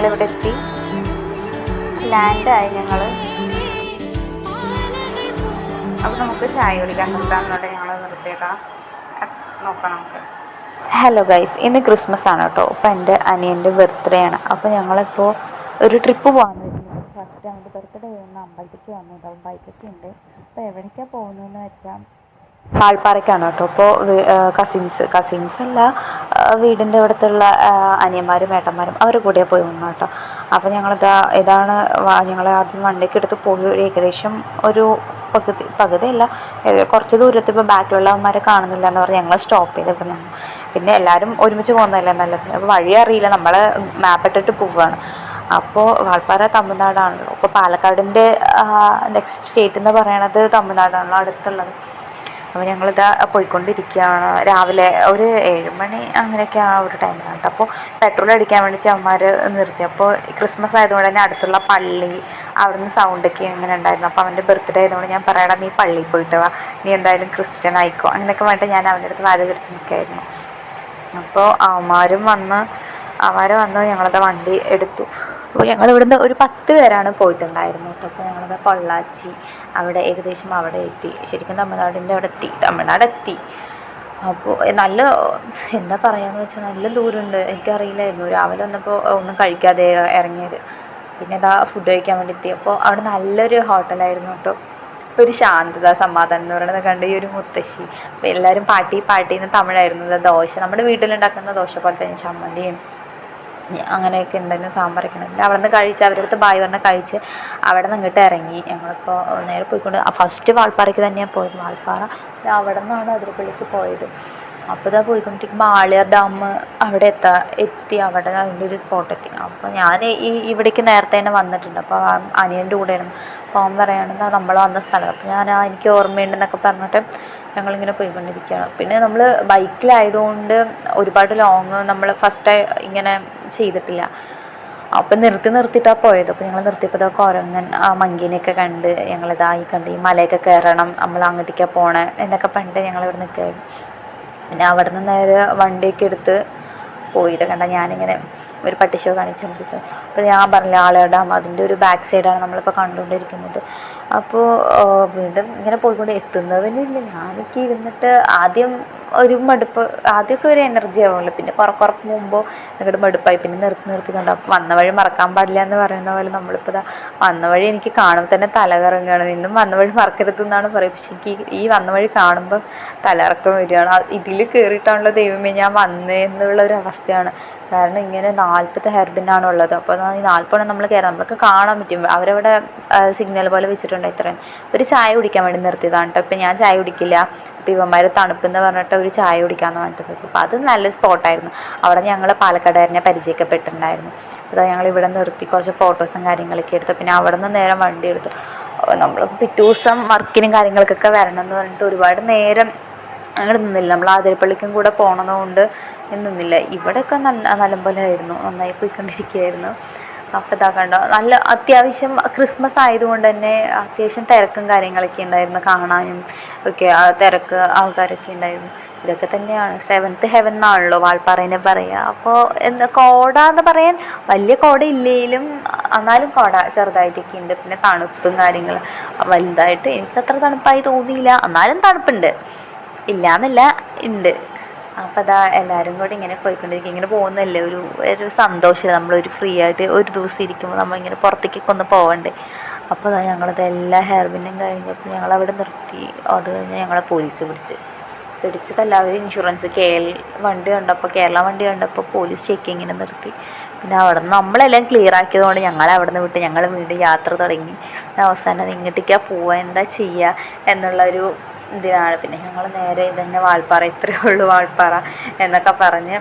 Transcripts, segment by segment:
ഞങ്ങളിവിടെ എത്തി, ലാൻഡായി ഞങ്ങൾ. അപ്പോൾ നമുക്ക് ചായ കുടിക്കാൻ നിർത്താമെന്നോട്ടെ, ഞങ്ങൾ നിർത്തിയേക്കാം. നോക്കാം നമുക്ക്. ഹലോ ഗൈസ്, ഇന്ന് ക്രിസ്മസ് ആണ് കേട്ടോ. അപ്പോൾ എൻ്റെ അനിയൻ്റെ ബർത്ത്ഡേ ആണ്. അപ്പോൾ ഞങ്ങളിപ്പോൾ ഒരു ട്രിപ്പ് പോകാമെന്ന് വെച്ചിട്ടുണ്ട്. ഫസ്റ്റ് അവൻ്റെ ബർത്ത്ഡേ ചെയ്യുന്ന അമ്പലത്തേക്ക് വന്നിട്ടുണ്ടാവും, ബൈക്കൊക്കെ ഉണ്ട്. അപ്പോൾ എവിടേക്കാണ് പോകുന്നതെന്ന് വെച്ചാൽ വാൾപ്പാറയ്ക്കാണ് കേട്ടോ. അപ്പോൾ കസിൻസ് അല്ല, വീടിൻ്റെ അടുത്തുള്ള അനിയന്മാരും ഏട്ടന്മാരും അവർ കൂടെ പോയി വന്നു കേട്ടോ. അപ്പോൾ ഇതാണ് ഞങ്ങൾ ആദ്യം വണ്ടിയൊക്കെ എടുത്ത് പോയി. ഒരു ഏകദേശം ഒരു പകുതിയല്ല, കുറച്ച് ദൂരത്ത് ഇപ്പോൾ ബാക്കിലുള്ളവന്മാരെ കാണുന്നില്ല എന്ന് പറഞ്ഞ് ഞങ്ങൾ സ്റ്റോപ്പ് ചെയ്തപ്പോൾ നിന്നു. പിന്നെ എല്ലാവരും ഒരുമിച്ച് പോകുന്നതല്ലേ നല്ലത്. അപ്പോൾ വഴി അറിയില്ല, നമ്മൾ മാപ്പ് ഇട്ടിട്ട് പോവുകയാണ്. അപ്പോൾ വാൾപ്പാറ തമിഴ്നാടാണല്ലോ. അപ്പോൾ പാലക്കാടിൻ്റെ നെക്സ്റ്റ് സ്റ്റേറ്റ് എന്ന് പറയണത് തമിഴ്നാടാണല്ലോ അടുത്തുള്ളത്. അപ്പോൾ ഞങ്ങളിതാ പോയിക്കൊണ്ടിരിക്കുകയാണ്. രാവിലെ ഒരു 7 മണി അങ്ങനെയൊക്കെ ആ ഒരു ടൈമിലാണ് കേട്ടോ. അപ്പോൾ പെട്രോൾ അടിക്കാൻ വേണ്ടിയിട്ട് അവന്മാർ നിർത്തി. അപ്പോൾ ക്രിസ്മസ് ആയതുകൊണ്ട് തന്നെ അടുത്തുള്ള പള്ളി, അവിടുന്ന് സൗണ്ടൊക്കെ ഇങ്ങനെ ഉണ്ടായിരുന്നു. അപ്പോൾ അവൻ്റെ ബർത്ത്ഡേ ആയതുകൊണ്ട് ഞാൻ പറയണം, നീ പള്ളിയിൽ പോയിട്ട് വാ, നീ എന്തായാലും ക്രിസ്ത്യൻ ആയിക്കോ, അങ്ങനെയൊക്കെ വേണ്ടിയിട്ട് ഞാൻ അവൻ്റെ അടുത്ത് വാചകടിച്ച് നിൽക്കായിരുന്നു. അപ്പോൾ അവന്മാരും വന്ന് ഞങ്ങളത് വണ്ടി എടുത്തു. അപ്പോൾ ഞങ്ങൾ ഇവിടുന്ന് ഒരു 10 പേരാണ് പോയിട്ടുണ്ടായിരുന്നു കേട്ടോ. അപ്പോൾ ഞങ്ങളത് പൊള്ളാച്ചി അവിടെ ഏകദേശം അവിടെ എത്തി. ശരിക്കും തമിഴ്നാടെത്തി. അപ്പോൾ നല്ല എന്താ പറയുകയെന്ന് വെച്ചാൽ നല്ല ദൂരമുണ്ട്. എനിക്കറിയില്ലായിരുന്നു. രാവിലെ വന്നപ്പോൾ ഒന്നും കഴിക്കാതെ ഇറങ്ങിയത്. പിന്നെ ഫുഡ് കഴിക്കാൻ വേണ്ടി എത്തി. അപ്പോൾ അവിടെ നല്ലൊരു ഹോട്ടലായിരുന്നു കേട്ടോ. ഒരു ശാന്തത, സമാധാനം എന്ന് പറയുന്നത് കണ്ട് ഈ ഒരു മുത്തശ്ശി. അപ്പോൾ എല്ലാവരും പാട്ടിന്ന് തമിഴായിരുന്നു. ദോശ, നമ്മുടെ വീട്ടിലുണ്ടാക്കുന്ന ദോശ പോലെ തന്നെ ചമ്മന്തിയും അങ്ങനെയൊക്കെ ഉണ്ടായിരുന്നു, സാമ്പാറൊക്കെ ഉണ്ടായിരുന്നു. അവിടെ നിന്ന് കഴിച്ച് അവരുടെ അടുത്ത് ബായ് പറഞ്ഞ് കഴിച്ച് അവിടെ നിന്ന് ഇങ്ങോട്ട് ഇറങ്ങി. ഞങ്ങളിപ്പോൾ നേരെ പോയിക്കൊണ്ട് ഫസ്റ്റ് വാൾപ്പാറയ്ക്ക് തന്നെയാണ് പോയത്. വാൾപ്പാറ അവിടെ നിന്നാണ് അതിരപ്പള്ളിക്ക് പോയത്. അപ്പോൾ പോയിക്കൊണ്ടിരിക്കുമ്പോൾ ആളിയാർ ഡാം അവിടെ എത്തി. അവിടെ അതിൻ്റെ ഒരു സ്പോട്ട് എത്തി. അപ്പോൾ ഞാൻ ഇവിടേക്ക് നേരത്തെ തന്നെ വന്നിട്ടുണ്ട്. അപ്പോൾ അനിയൻ്റെ കൂടെയായിരുന്നു. അപ്പോൾ അവൻ പറയുകയാണെങ്കിൽ നമ്മൾ വന്ന സ്ഥലം. അപ്പോൾ എനിക്ക് ഓർമ്മയുണ്ടെന്നൊക്കെ പറഞ്ഞിട്ട് ഞങ്ങളിങ്ങനെ പോയിക്കൊണ്ടിരിക്കുകയാണ്. പിന്നെ നമ്മൾ ബൈക്കിലായതുകൊണ്ട് ഒരുപാട് ലോങ് നമ്മൾ ഫസ്റ്റ് ഇങ്ങനെ ചെയ്തിട്ടില്ല. അപ്പം നിർത്തിയിട്ടാണ് പോയത്. അപ്പോൾ ഞങ്ങൾ നിർത്തിയപ്പോൾ കുരങ്ങൻ മങ്കീനെയൊക്കെ കണ്ട് ഈ മലയൊക്കെ കയറണം, നമ്മൾ അങ്ങോട്ടേക്കാണ് പോണേ എന്നൊക്കെ പറഞ്ഞിട്ട് ഞങ്ങളിവിടെ നിൽക്കുകയായിരുന്നു. പിന്നെ അവിടെ നിന്ന് നേരെ വണ്ടിയൊക്കെ എടുത്ത് പോയത് കണ്ട ഞാനിങ്ങനെ ഒരു പട്ടിഷോ കാണിച്ചുകൊണ്ടിരിക്കും. അപ്പോൾ ഞാൻ പറഞ്ഞില്ല, ആളിയാർ ഡാം അതിൻ്റെ ഒരു ബാക്ക് സൈഡാണ് നമ്മളിപ്പോൾ കണ്ടുകൊണ്ടിരിക്കുന്നത്. അപ്പോൾ വീണ്ടും ഇങ്ങനെ പോയിക്കൊണ്ട് എത്തുന്നതിനില്ല, ഞാനൊക്കെ ഇരുന്നിട്ട് ആദ്യം ഒരു മടുപ്പ്, ആദ്യമൊക്കെ ഒരു എനർജി ആവുമല്ലോ. പിന്നെ കുറേ പോകുമ്പോൾ നിങ്ങളുടെ മടുപ്പായി. പിന്നെ നിർത്തി കണ്ടു. അപ്പോൾ വന്ന വഴി മറക്കാൻ പാടില്ല എന്ന് പറയുന്ന പോലെ നമ്മളിപ്പോൾ വന്ന വഴി എനിക്ക് കാണുമ്പോൾ തന്നെ തലകറങ്ങുകയാണ്. ഇന്നും വന്ന വഴി മറക്കരുത് എന്നാണ് പറയുക. പക്ഷേ എനിക്ക് ഈ വന്ന വഴി കാണുമ്പോൾ തലകറക്കം വരികയാണ്. ഇതിൽ കയറിയിട്ടാണല്ലോ ദൈവമേ ഞാൻ വന്നേ എന്നുള്ളൊരു അവസ്ഥയാണ്. കാരണം ഇങ്ങനെ 40 ഹെയർ പിന്നാണ് ഉള്ളത്. അപ്പോൾ ഈ 40 നമ്മൾ കയറാം, നമ്മൾക്ക് കാണാൻ പറ്റും. അവരവിടെ സിഗ്നൽ പോലെ വെച്ചിട്ടുണ്ട്. ഇത്രയും ഒരു ചായ കുടിക്കാൻ വേണ്ടി നിർത്തിയതാണ് കേട്ടോ. ഇപ്പം ഞാൻ ചായ കുടിക്കില്ല. അപ്പോൾ ഇവന്മാർ തണുപ്പെന്ന് പറഞ്ഞിട്ട് ഒരു ചായ കുടിക്കാമെന്ന് പറഞ്ഞിട്ട്. അപ്പോൾ അത് നല്ല സ്പോട്ടായിരുന്നു. അവിടെ ഞങ്ങൾ പാലക്കാടുകാരനെ പരിചയിക്കപ്പെട്ടിട്ടുണ്ടായിരുന്നു. അപ്പോൾ ഞങ്ങളിവിടെ നിർത്തി കുറച്ച് ഫോട്ടോസും കാര്യങ്ങളൊക്കെ എടുത്തു. പിന്നെ അവിടെ നിന്ന് നേരം വണ്ടി എടുത്തു. നമ്മൾ പിറ്റേ ദിവസം വർക്കിനും കാര്യങ്ങൾക്കൊക്കെ വരണം എന്ന് പറഞ്ഞിട്ട് ഒരുപാട് നേരം അങ്ങനെ നിന്നില്ല. നമ്മൾ ആതിരപ്പള്ളിക്കും കൂടെ പോകണതുകൊണ്ട് നിന്നില്ല. ഇവിടെയൊക്കെ നല്ലപോലെ ആയിരുന്നു, നന്നായി പോയിക്കൊണ്ടിരിക്കുകയായിരുന്നു. അപ്പോൾ കണ്ടോ, നല്ല അത്യാവശ്യം ക്രിസ്മസ് ആയതുകൊണ്ട് തന്നെ അത്യാവശ്യം തിരക്കും കാര്യങ്ങളൊക്കെ ഉണ്ടായിരുന്നു, കാണാനും ഒക്കെ തിരക്ക് ആൾക്കാരൊക്കെ ഉണ്ടായിരുന്നു. ഇതൊക്കെ തന്നെയാണ് 7th ഹെവൻ എന്നാണല്ലോ വാൾപ്പാറേനെ പറയുക. അപ്പോൾ കോട എന്ന് പറയാൻ വലിയ കോട ഇല്ലെങ്കിലും എന്നാലും കോട ചെറുതായിട്ടൊക്കെ ഉണ്ട്. പിന്നെ തണുപ്പും കാര്യങ്ങളും വലുതായിട്ട് എനിക്കത്ര തണുപ്പായി തോന്നിയില്ല, എന്നാലും തണുപ്പുണ്ട്, ഇല്ലയെന്നല്ല, ഉണ്ട്. അപ്പോൾ എല്ലാവരും കൂടി ഇങ്ങനെ പോയിക്കൊണ്ടിരിക്കും. ഇങ്ങനെ പോകുന്നതല്ലേ ഒരു സന്തോഷമില്ല. നമ്മളൊരു ഫ്രീ ആയിട്ട് ഒരു ദിവസം ഇരിക്കുമ്പോൾ നമ്മളിങ്ങനെ പുറത്തേക്കൊക്കെ ഒന്ന് പോകണ്ടേ. അപ്പോൾ ഞങ്ങളതെല്ലാ ഹെയർ പിന്നും കഴിഞ്ഞപ്പോൾ ഞങ്ങളവിടെ നിർത്തി. അത് കഴിഞ്ഞ് ഞങ്ങളെ പോലീസ് പിടിച്ചതല്ല, അവർ ഇൻഷുറൻസ് കേരള വണ്ടി കണ്ടപ്പോൾ പോലീസ് ചെക്കിങ്ങിന് നിർത്തി. പിന്നെ അവിടെ നിന്ന് നമ്മളെല്ലാം ക്ലിയർ ആക്കിയതുകൊണ്ട് ഞങ്ങളവിടെ നിന്ന് വിട്ട് ഞങ്ങൾ വീണ്ടും യാത്ര തുടങ്ങി. അവസാനം ഇങ്ങോട്ടേക്കാണ് പോവുക, എന്താ ചെയ്യുക എന്നുള്ളൊരു ഇതിനാണ്. പിന്നെ ഞങ്ങൾ നേരെ ഇതന്നെ വാൾപ്പാറ, ഇത്രയേ ഉള്ളൂ വാൾപ്പാറ എന്നൊക്കെ പറഞ്ഞ്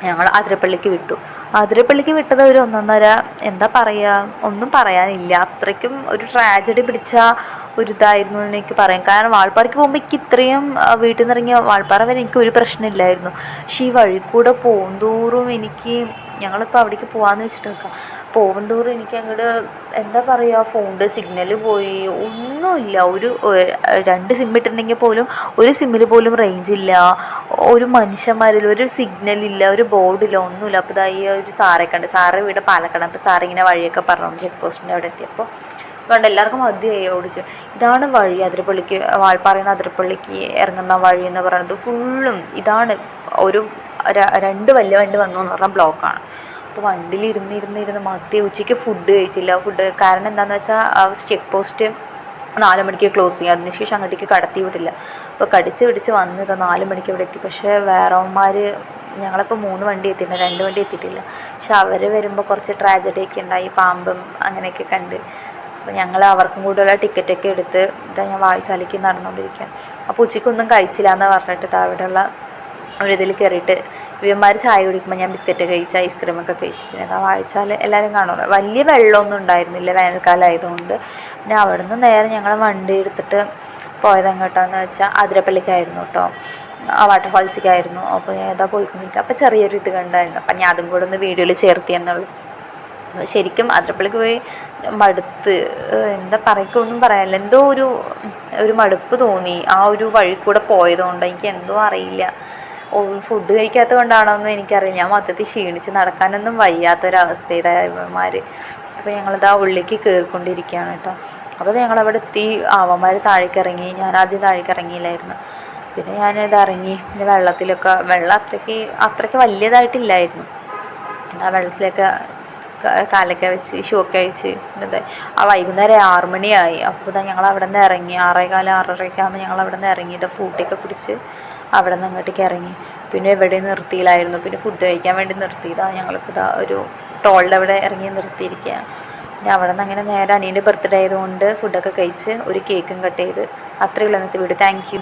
ഞങ്ങൾ അതിരപ്പള്ളിക്ക് വിട്ടു. അതിരപ്പള്ളിക്ക് വിട്ടത് ഒരു 1.5, എന്താ പറയുക, ഒന്നും പറയാനില്ല. അത്രയ്ക്കും ഒരു ട്രാജഡി പിടിച്ച ഒരു ഇതായിരുന്നു എന്ന് എനിക്ക് പറയാം. കാരണം വാൾപ്പാറയ്ക്ക് പോകുമ്പോൾ എനിക്ക് ഇത്രയും വീട്ടിൽ നിന്ന് ഇറങ്ങിയ വാൾപ്പാറ വരെ എനിക്ക് ഒരു പ്രശ്നമില്ലായിരുന്നു. പക്ഷേ ഈ വഴി കൂടെ പോകുന്തോറും എനിക്ക് ഞങ്ങളിപ്പോൾ അവിടേക്ക് പോകാമെന്ന് വെച്ചിട്ട് നിൽക്കാം. പോകും തോറും എനിക്ക് അങ്ങോട്ട് എന്താ പറയുക, ഫോണിൻ്റെ സിഗ്നൽ പോയി, ഒന്നുമില്ല. ഒരു 2 സിം ഇട്ടിട്ടുണ്ടെങ്കിൽ പോലും ഒരു സിമ്മിൽ പോലും റേഞ്ച് ഇല്ല, ഒരു മനുഷ്യന്മാരിൽ ഒരു സിഗ്നലില്ല, ഒരു ബോർഡില്ല, ഒന്നുമില്ല. അപ്പോൾ ഇതായി ഒരു സാറെ കണ്ട്, സാറ് വീട് പാലക്കാട്. അപ്പോൾ സാറിങ്ങനെ വഴിയൊക്കെ പറഞ്ഞു ചെക്ക് പോസ്റ്റിൻ്റെ അവിടെ എത്തിയപ്പോൾ കണ്ട് എല്ലാവർക്കും മതിയായി ഓടിച്ചു. ഇതാണ് വഴി, അതിരപ്പള്ളിക്ക് വാൾപ്പാറയിൽ നിന്ന് അതിരപ്പള്ളിക്ക് ഇറങ്ങുന്ന വഴി എന്ന് പറയുന്നത്. ഫുള്ളും ഇതാണ്. ഒരു 2 വലിയ വണ്ടി വന്നു എന്ന് പറഞ്ഞാൽ ബ്ലോക്കാണ്. അപ്പോൾ വണ്ടിയിൽ ഇരുന്ന് മതി. ഉച്ചയ്ക്ക് ഫുഡ് കഴിച്ചില്ല. കാരണം എന്താണെന്ന് വെച്ചാൽ ചെക്ക് പോസ്റ്റ് 4 മണിക്ക് ക്ലോസ് ചെയ്യും. അതിനുശേഷം അങ്ങോട്ടേക്ക് കടത്തി വിടില്ല. അപ്പോൾ കടിച്ച് പിടിച്ച് വന്നത് 4 മണിക്ക് ഇവിടെ എത്തി. പക്ഷേ വേറെമാർ, ഞങ്ങളിപ്പോൾ 3 വണ്ടി എത്തിയിട്ടുണ്ട്, 2 വണ്ടി എത്തിയിട്ടില്ല. പക്ഷെ അവർ വരുമ്പോൾ കുറച്ച് ട്രാജഡിയൊക്കെ ഉണ്ടായി, പാമ്പും അങ്ങനെയൊക്കെ കണ്ട്. അപ്പോൾ ഞങ്ങൾ അവർക്കും കൂടെയുള്ള ടിക്കറ്റൊക്കെ എടുത്ത് ഇതാ ഞാൻ വാഴച്ചാലിക്ക് നടന്നുകൊണ്ടിരിക്കുകയാണ്. അപ്പോൾ ഉച്ചയ്ക്കൊന്നും കഴിച്ചില്ല എന്ന് പറഞ്ഞിട്ട് അവിടെയുള്ള ഒരിതിൽ കയറിയിട്ട് ഇവന്മാർ ചായ കുടിക്കുമ്പോൾ ഞാൻ ബിസ്ക്കറ്റ് കഴിച്ച് ഐസ്ക്രീമൊക്കെ കഴിച്ചു. പിന്നെ അതാ വാഴച്ചാൽ എല്ലാവരും കാണുമല്ലോ. വലിയ വെള്ളമൊന്നും ഉണ്ടായിരുന്നില്ല വേനൽക്കാലം ആയതുകൊണ്ട്. പിന്നെ അവിടെ നിന്ന് നേരെ ഞങ്ങൾ വണ്ടി എടുത്തിട്ട് പോയത് എങ്ങോട്ടാന്ന് വെച്ചാൽ അതിരപ്പള്ളിക്കായിരുന്നു കേട്ടോ, ആ വാട്ടർഫാൾസിക്കായിരുന്നു. അപ്പോൾ ഞാൻ ഇതാ പോയിക്കൊണ്ടിരിക്കുക. അപ്പോൾ ചെറിയൊരു ഇത് കണ്ടായിരുന്നു. അപ്പം ഞാൻ അതും കൂടെ ഒന്ന് വീഡിയോയിൽ ചേർത്തിയെന്നുള്ളൂ. ശരിക്കും അതിരപ്പള്ളിക്ക് പോയി മടുത്ത്, എന്താ പറയുകയൊന്നും പറയാനില്ല, എന്തോ ഒരു മടുപ്പ് തോന്നി ആ ഒരു വഴി കൂടെ പോയതുകൊണ്ട്. എനിക്ക് എന്തോ അറിയില്ല, ഫുഡ് കഴിക്കാത്തത് കൊണ്ടാണോ എന്നും എനിക്കറിയില്ല. ഞാൻ മൊത്തത്തിൽ ക്ഷീണിച്ച് നടക്കാനൊന്നും വയ്യാത്തൊരവസ്ഥ ഇവന്മാർ. അപ്പോൾ ഞങ്ങളിതാ ഉള്ളിലേക്ക് കയറിക്കൊണ്ടിരിക്കുകയാണ് കേട്ടോ. അപ്പോൾ ഞങ്ങളവിടെ എത്തി. അവന്മാർ താഴേക്ക് ഇറങ്ങി. ഞാൻ ആദ്യം താഴേക്ക് ഇറങ്ങിയില്ലായിരുന്നു. പിന്നെ ഞാനിത് ഇറങ്ങി. പിന്നെ വെള്ളം അത്രയ്ക്ക് വലിയതായിട്ടില്ലായിരുന്നു. ആ വെള്ളത്തിലൊക്കെ കാലൊക്കെ വെച്ച് ഷൂ ഒക്കെ അഴിച്ച് ആ വൈകുന്നേരം 6 മണിയായി. അപ്പോൾ ഇതാ ഞങ്ങൾ അവിടെ നിന്ന് ഇറങ്ങി. 6:15 6:30 ആകുമ്പോൾ ഞങ്ങൾ അവിടെ നിന്ന് ഇറങ്ങി. ഇതാ ഫുഡൊക്കെ കുടിച്ച് അവിടെ നിന്ന് അങ്ങോട്ടേക്ക് ഇറങ്ങി. പിന്നെ എവിടെയും നിർത്തിയില്ലായിരുന്നു. പിന്നെ ഫുഡ് കഴിക്കാൻ വേണ്ടി നിർത്തിയതാണ്. ഞങ്ങളിപ്പോൾ ഇതാ ഒരു ടോളിൻ്റെ അവിടെ ഇറങ്ങി നിർത്തിയിരിക്കുകയാണ്. പിന്നെ അവിടെ നിന്ന് അങ്ങനെ നേരെ അനിയൻ്റെ ബർത്ത്ഡേ ആയതുകൊണ്ട് ഫുഡൊക്കെ കഴിച്ച് ഒരു കേക്കും കട്ട് ചെയ്ത് അത്രയുള്ള ഇന്നത്തെ വീഡിയോ. Thank you.